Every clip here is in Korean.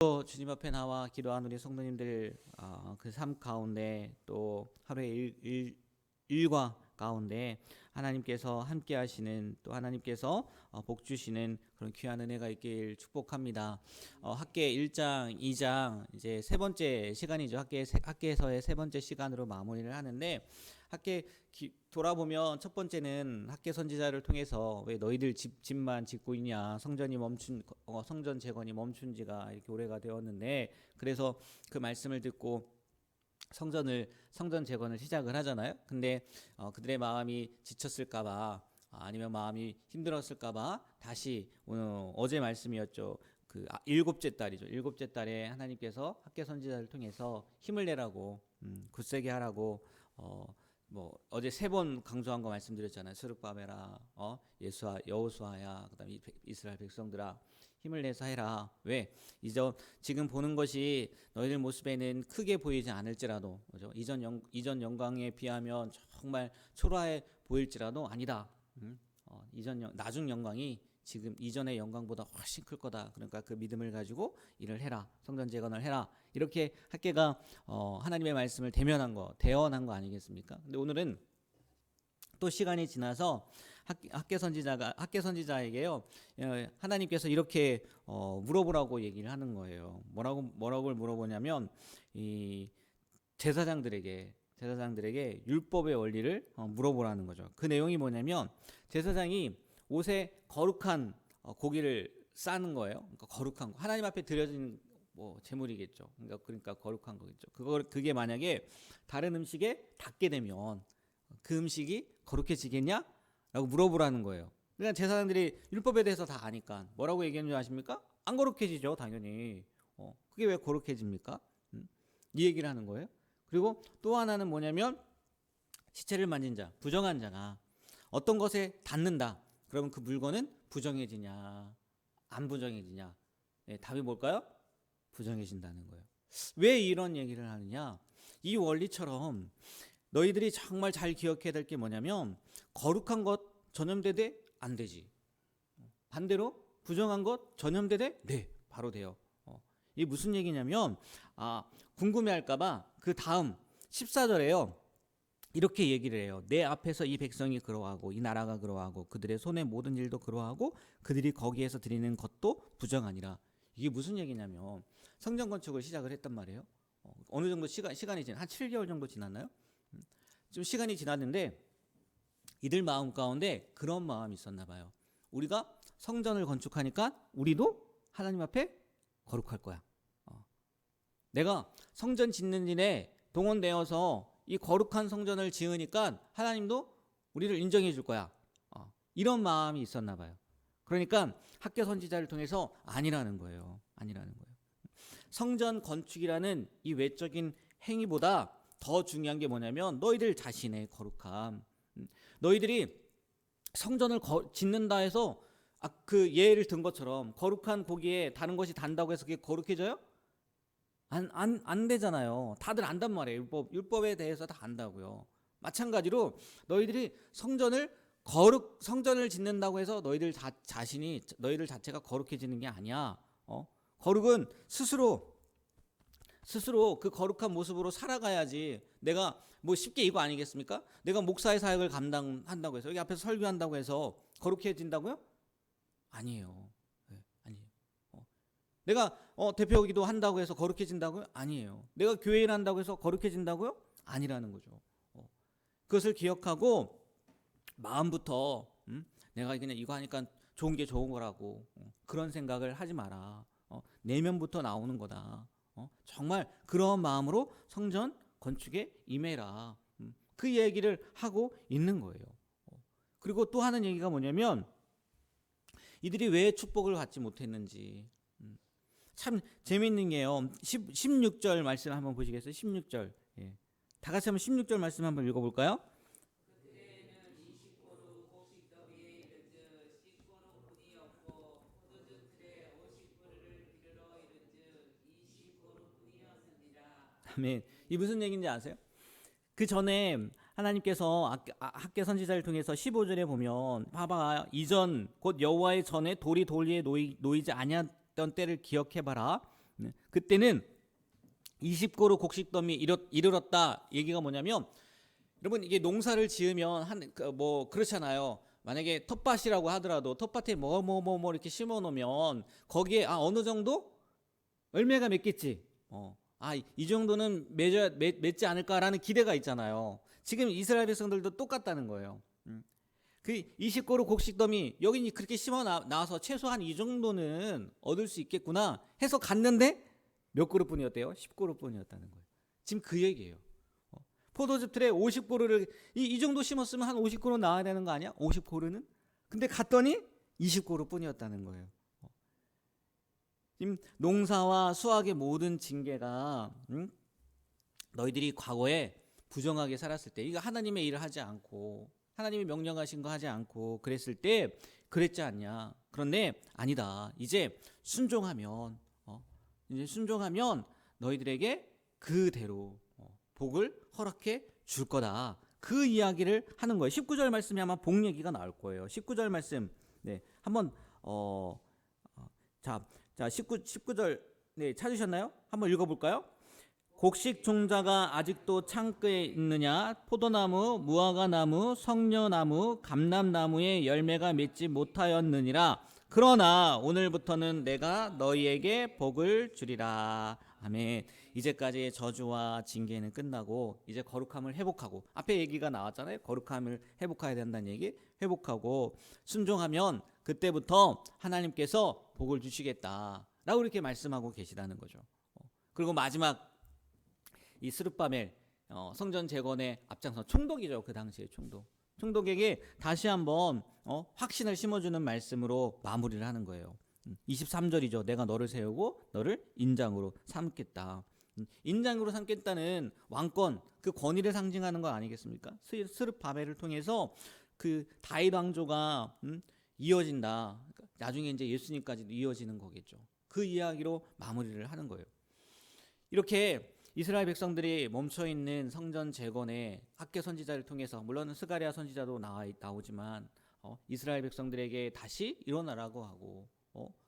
또 주님 앞에 나와 기도한 우리 성도님들 그 삶 가운데 또 하루의 일과 가운데 하나님께서 함께 하시는 또 하나님께서 복 주시는 그런 귀한 은혜가 있길 축복합니다. 학계 1장, 2장 이제 세 번째 시간이죠. 학계에서의 세 번째 시간으로 마무리를 하는데 학계 돌아보면 첫 번째는 학계 선지자를 통해서 왜 너희들 집만 짓고 있냐, 성전 재건이 멈춘 지가 이렇게 오래가 되었는데, 그래서 그 말씀을 듣고 성전 재건을 시작을 하잖아요. 근데 그들의 마음이 지쳤을까봐 아니면 마음이 힘들었을까봐 다시 어제 말씀이었죠. 그 일곱째 달이죠. 일곱째 달에 하나님께서 학계 선지자를 통해서 힘을 내라고 굳세게 하라고 뭐 어제 세 번 강조한 거 말씀드렸잖아요. 스룹바벨아, 여호수아야, 그다음에 이스라엘 백성들아, 힘을 내서 해라. 왜? 지금 보는 것이 너희들 모습에는 크게 보이지 않을지라도, 그죠? 이전 영광에 비하면 정말 초라해 보일지라도 아니다. 나중 영광이 지금 이전의 영광보다 훨씬 클 거다. 그러니까 그 믿음을 가지고 일을 해라. 성전 재건을 해라. 이렇게 학계가 하나님의 말씀을 대언한 거 아니겠습니까? 근데 오늘은 또 시간이 지나서 학계 선지자에게요, 하나님께서 이렇게 물어보라고 얘기를 하는 거예요. 뭐라고 물어보냐면 이 제사장들에게 율법의 원리를 물어보라는 거죠. 그 내용이 뭐냐면 제사장이 옷에 거룩한 고기를 싸는 거예요. 그러니까 거룩한 거, 하나님 앞에 드려진 뭐 제물이겠죠. 그러니까 거룩한 거겠죠. 그게 만약에 다른 음식에 닿게 되면 그 음식이 거룩해지겠냐라고 물어보라는 거예요. 그러니까 제사장들이 율법에 대해서 다 아니까 뭐라고 얘기하는 줄 아십니까? 안 거룩해지죠, 당연히. 그게 왜 거룩해집니까? 이 얘기를 하는 거예요. 그리고 또 하나는 뭐냐면 시체를 만진 자, 부정한 자가 어떤 것에 닿는다. 그러면 그 물건은 부정해지냐, 안 부정해지냐? 네, 답이 뭘까요? 부정해진다는 거예요. 왜 이런 얘기를 하느냐? 이 원리처럼 너희들이 정말 잘 기억해야 될 게 뭐냐면 거룩한 것 전염되되 안 되지. 반대로 부정한 것 전염되되 네, 바로 돼요. 이게 무슨 얘기냐면 궁금해할까봐 그 다음 14절에요. 이렇게 얘기를 해요. 내 앞에서 이 백성이 그러하고 이 나라가 그러하고 그들의 손의 모든 일도 그러하고 그들이 거기에서 드리는 것도 부정하니라. 이게 무슨 얘기냐면 성전 건축을 시작을 했단 말이에요. 어느 정도 시간이 한 7개월 정도 지났나요? 좀 시간이 지났는데 이들 마음 가운데 그런 마음이 있었나 봐요. 우리가 성전을 건축하니까 우리도 하나님 앞에 거룩할 거야. 내가 성전 짓는 일에 동원되어서 이 거룩한 성전을 지으니까 하나님도 우리를 인정해 줄 거야. 이런 마음이 있었나 봐요. 그러니까 학계 선지자를 통해서 아니라는 거예요. 성전 건축이라는 이 외적인 행위보다 더 중요한 게 뭐냐면 너희들 자신의 거룩함. 너희들이 성전을 짓는다 해서 그 예를 든 것처럼 거룩한 고기에 다른 것이 단다고 해서 그게 거룩해져요? 안 되잖아요. 다들 안단 말이에요. 율법에 대해서 다 안다고요. 마찬가지로 너희들이 성전을 짓는다고 해서 너희들 자체가 거룩해지는 게 아니야. 거룩은 스스로 그 거룩한 모습으로 살아가야지. 내가 뭐 쉽게 이거 아니겠습니까? 내가 목사의 사역을 감당한다고 해서 여기 앞에서 설교한다고 해서 거룩해진다고요? 아니에요. 네, 아니에요. 내가 대표기도 한다고 해서 거룩해진다고요? 아니에요. 내가 교회 일 한다고 해서 거룩해진다고요? 아니라는 거죠. 그것을 기억하고 마음부터 내가 그냥 이거 하니까 좋은 게 좋은 거라고 그런 생각을 하지 마라. 내면부터 나오는 거다. 정말 그런 마음으로 성전 건축에 임해라. 그 얘기를 하고 있는 거예요. 그리고 또 하는 얘기가 뭐냐면 이들이 왜 축복을 받지 못했는지. 참 재미있는 게요. 16절 말씀 한번 보시겠어요? 16절. 예. 다 같이 한번 16절 말씀 한번 읽어볼까요? 아멘. 이 무슨 얘기인지 아세요? 그 전에 하나님께서 학계 선지자를 통해서 15절에 보면 봐봐, 이전 곧 여호와의 전에 돌이 돌 위에 놓이지 아니했던 때를 기억해봐라. 네. 그때는 20고루 곡식더미 이르렀다. 얘기가 뭐냐면 여러분 이게 농사를 지으면 뭐 그렇잖아요. 만약에 텃밭이라고 하더라도 텃밭에 뭐 이렇게 심어 놓으면 거기에 어느 정도 열매가 맺겠지. 이 정도는 맺지 않을까라는 기대가 있잖아요. 지금 이스라엘 백성들도 똑같다는 거예요. 그 20고루 곡식더미 여기 그렇게 심어 나와서 최소한 이 정도는 얻을 수 있겠구나 해서 갔는데 몇 그루뿐이었대요? 10그루뿐이었다는 거예요. 지금 그 얘기예요. 포도즙 틀에 50그루를 이 정도 심었으면 한 50그루 나와야 되는 거 아니야? 50그루는? 근데 갔더니 20그루뿐이었다는 거예요. 지금 농사와 수확의 모든 징계가 너희들이 과거에 부정하게 살았을 때 이거 하나님의 일을 하지 않고 하나님이 명령하신 거 하지 않고 그랬을 때 그랬지 않냐. 그런데 아니다. 이제 순종하면 너희들에게 그대로 복을 허락해 줄 거다. 그 이야기를 하는 거예요. 19절 말씀이 아마 복 얘기가 나올 거예요. 19절 말씀. 네. 한번 자 19절 네, 찾으셨나요? 한번 읽어 볼까요? 곡식 종자가 아직도 창고에 있느냐? 포도나무, 무화과나무, 성려나무, 감람나무의 열매가 맺지 못하였느니라. 그러나 오늘부터는 내가 너희에게 복을 주리라. 아멘. 이제까지의 저주와 징계는 끝나고 이제 거룩함을 회복하고 앞에 얘기가 나왔잖아요. 거룩함을 회복해야 된다는 얘기. 회복하고 순종하면 그때부터 하나님께서 복을 주시겠다라고 이렇게 말씀하고 계시다는 거죠. 그리고 마지막 이 스룹바벨 성전 재건의 앞장서 총독이죠. 그 당시에 총독에게 다시 한번 확신을 심어주는 말씀으로 마무리를 하는 거예요. 23절이죠. 내가 너를 세우고 너를 인장으로 삼겠다. 인장으로 삼겠다는 왕권, 그 권위를 상징하는 거 아니겠습니까? 스룹바벨을 통해서 그 다윗 왕조가 이어진다. 나중에 이제 예수님까지도 이어지는 거겠죠. 그 이야기로 마무리를 하는 거예요. 이렇게 이스라엘 백성들이 멈춰있는 성전 재건의 학개 선지자를 통해서 물론 스가랴 선지자도 나오지만 이스라엘 백성들에게 다시 일어나라고 하고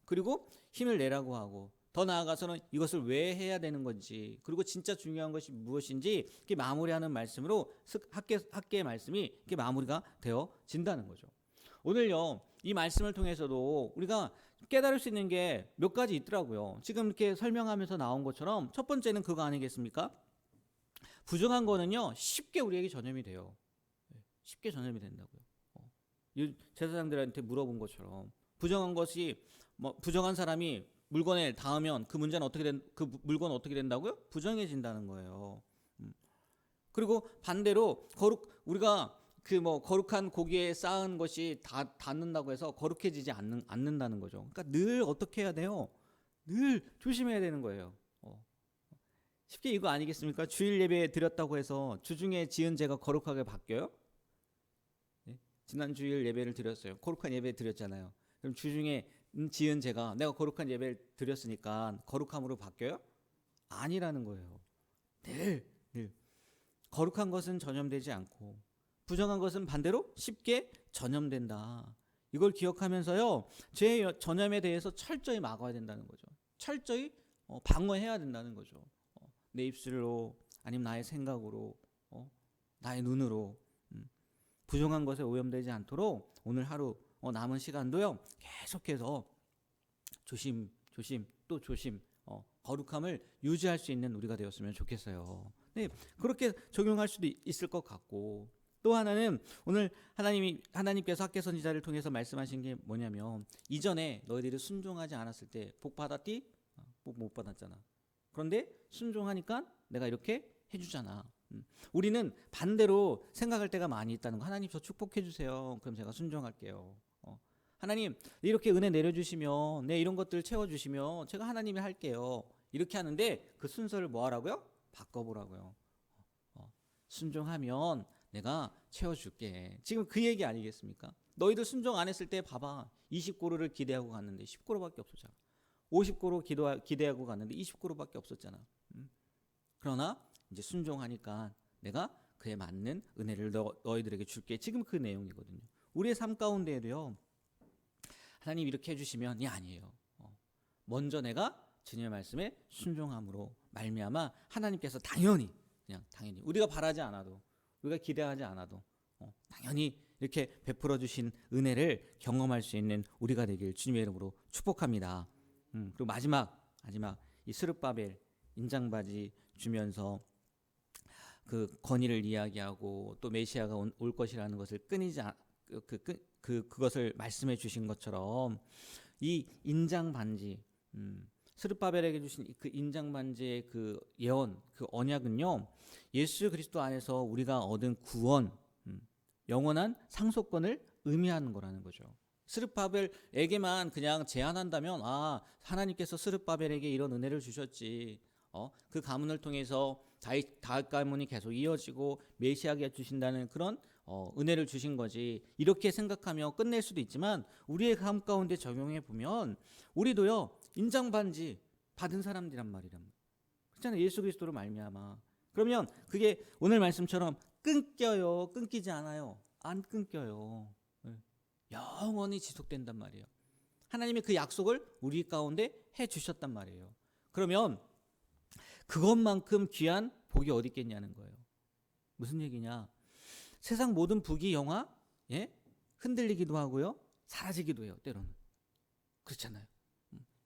그리고 힘을 내라고 하고 더 나아가서는 이것을 왜 해야 되는 건지 그리고 진짜 중요한 것이 무엇인지 이렇게 마무리하는 말씀으로 학개의 말씀이 이렇게 마무리가 되어진다는 거죠. 오늘요 이 말씀을 통해서도 우리가 깨달을 수 있는 게 몇 가지 있더라고요. 지금 이렇게 설명하면서 나온 것처럼 첫 번째는 그거 아니겠습니까? 부정한 거는요 쉽게 우리에게 전염이 돼요. 쉽게 전염이 된다고요. 제사장들한테 물어본 것처럼 부정한 것이 부정한 사람이 물건에 닿으면 그 문제는 그 물건은 어떻게 된다고요? 부정해진다는 거예요. 그리고 반대로 우리가 거룩한 고기에 쌓은 것이 다 닿는다고 해서 거룩해지지 않는다는 거죠. 그러니까 늘 어떻게 해야 돼요? 늘 조심해야 되는 거예요. 쉽게 이거 아니겠습니까? 주일 예배 드렸다고 해서 주중에 지은 죄가 거룩하게 바뀌어요? 네? 지난 주일 예배를 드렸어요. 거룩한 예배 드렸잖아요. 그럼 주중에 지은 죄가 내가 거룩한 예배를 드렸으니까 거룩함으로 바뀌어요? 아니라는 거예요. 늘 거룩한 것은 전염되지 않고 부정한 것은 반대로 쉽게 전염된다. 이걸 기억하면서요. 죄 전염에 대해서 철저히 막아야 된다는 거죠. 철저히 방어해야 된다는 거죠. 내 입술로 아니면 나의 생각으로 나의 눈으로 부정한 것에 오염되지 않도록 오늘 하루 남은 시간도요. 계속해서 조심 또 조심 거룩함을 유지할 수 있는 우리가 되었으면 좋겠어요. 네, 그렇게 적용할 수도 있을 것 같고 또 하나는 오늘 하나님께서 학개 선지자를 통해서 말씀하신 게 뭐냐면 이전에 너희들이 순종하지 않았을 때 복 받았디? 복 못 받았잖아. 그런데 순종하니까 내가 이렇게 해주잖아. 우리는 반대로 생각할 때가 많이 있다는 거. 하나님 저 축복해 주세요. 그럼 제가 순종할게요. 하나님 이렇게 은혜 내려주시면 네 이런 것들 채워주시면 제가 하나님이 할게요. 이렇게 하는데 그 순서를 뭐 하라고요? 바꿔보라고요. 순종하면 내가 채워줄게. 지금 그 얘기 아니겠습니까? 너희들 순종 안 했을 때 봐봐. 20고루를 기대하고 갔는데 10고루밖에 없었잖아. 50고루 기대하고 갔는데 20고루밖에 없었잖아. 그러나 이제 순종하니까 내가 그에 맞는 은혜를 너희들에게 줄게. 지금 그 내용이거든요. 우리의 삶 가운데에도요. 하나님 이렇게 해주시면 아니에요. 먼저 내가 주님의 말씀에 순종함으로 말미암아 하나님께서 당연히 우리가 바라지 않아도 우리가 기대하지 않아도 당연히 이렇게 베풀어 주신 은혜를 경험할 수 있는 우리가 되길 주님의 이름으로 축복합니다. 그리고 마지막 이 스룹바벨 인장바지 주면서 그 건의를 이야기하고 또 메시아가 올 것이라는 것을 끊이지 그것을 말씀해 주신 것처럼 이 인장 반지 스룹바벨에게 주신 그 인장 반지의 그 예언 그 언약은요 예수 그리스도 안에서 우리가 얻은 구원 영원한 상속권을 의미하는 거라는 거죠. 스룹바벨에게만 그냥 제한한다면 하나님께서 스룹바벨에게 이런 은혜를 주셨지. 그 가문을 통해서 다윗 가문이 계속 이어지고 메시아가 주신다는 그런 은혜를 주신 거지. 이렇게 생각하며 끝낼 수도 있지만 우리의 삶 가운데 적용해 보면 우리도요 인장 반지 받은 사람들이란 말이란 그렇잖아요. 예수 그리스도로 말미암아. 그러면 그게 오늘 말씀처럼 끊겨요? 끊기지 않아요? 안 끊겨요. 영원히 지속된단 말이에요. 하나님이 그 약속을 우리 가운데 해 주셨단 말이에요. 그러면 그것만큼 귀한 복이 어디 있겠냐는 거예요. 무슨 얘기냐? 세상 모든 부귀 영화 흔들리기도 하고요. 사라지기도 해요. 때로는. 그렇잖아요.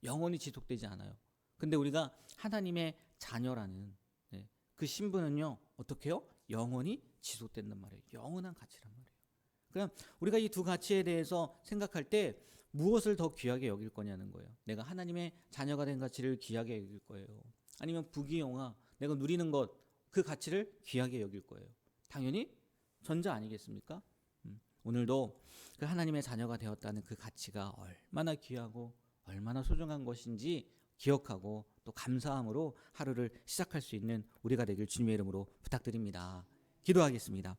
영원히 지속되지 않아요. 근데 우리가 하나님의 자녀라는 그 신분은요. 어떻게 해요? 영원히 지속된단 말이에요. 영원한 가치란 말이에요. 그럼 우리가 이 두 가치에 대해서 생각할 때 무엇을 더 귀하게 여길 거냐는 거예요. 내가 하나님의 자녀가 된 가치를 귀하게 여길 거예요. 아니면 부귀영화 내가 누리는 것 그 가치를 귀하게 여길 거예요. 당연히 전자 아니겠습니까? 오늘도 그 하나님의 자녀가 되었다는 그 가치가 얼마나 귀하고 얼마나 소중한 것인지 기억하고 또 감사함으로 하루를 시작할 수 있는 우리가 되길 주님의 이름으로 부탁드립니다. 기도하겠습니다.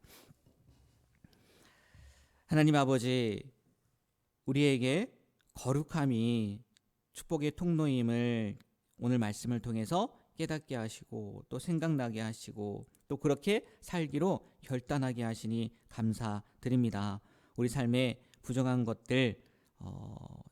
하나님 아버지, 우리에게 거룩함이 축복의 통로임을 오늘 말씀을 통해서 깨닫게 하시고 또 생각나게 하시고 또 그렇게 살기로 결단하게 하시니 감사드립니다. 우리 삶에 부정한 것들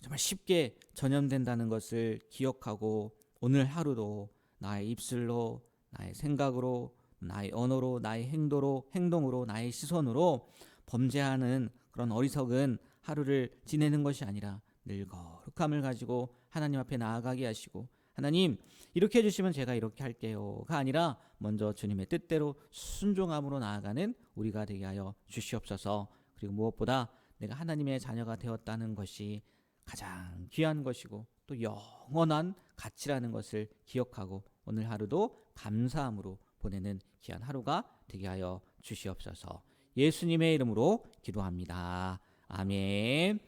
정말 쉽게 전염된다는 것을 기억하고 오늘 하루도 나의 입술로, 나의 생각으로, 나의 언어로, 나의 행동으로, 나의 시선으로 범죄하는 그런 어리석은 하루를 지내는 것이 아니라 늘 거룩함을 가지고 하나님 앞에 나아가게 하시고 하나님 이렇게 해주시면 제가 이렇게 할게요가 아니라 먼저 주님의 뜻대로 순종함으로 나아가는 우리가 되게 하여 주시옵소서. 그리고 무엇보다 내가 하나님의 자녀가 되었다는 것이 가장 귀한 것이고 또 영원한 가치라는 것을 기억하고 오늘 하루도 감사함으로 보내는 귀한 하루가 되게 하여 주시옵소서. 예수님의 이름으로 기도합니다. 아멘.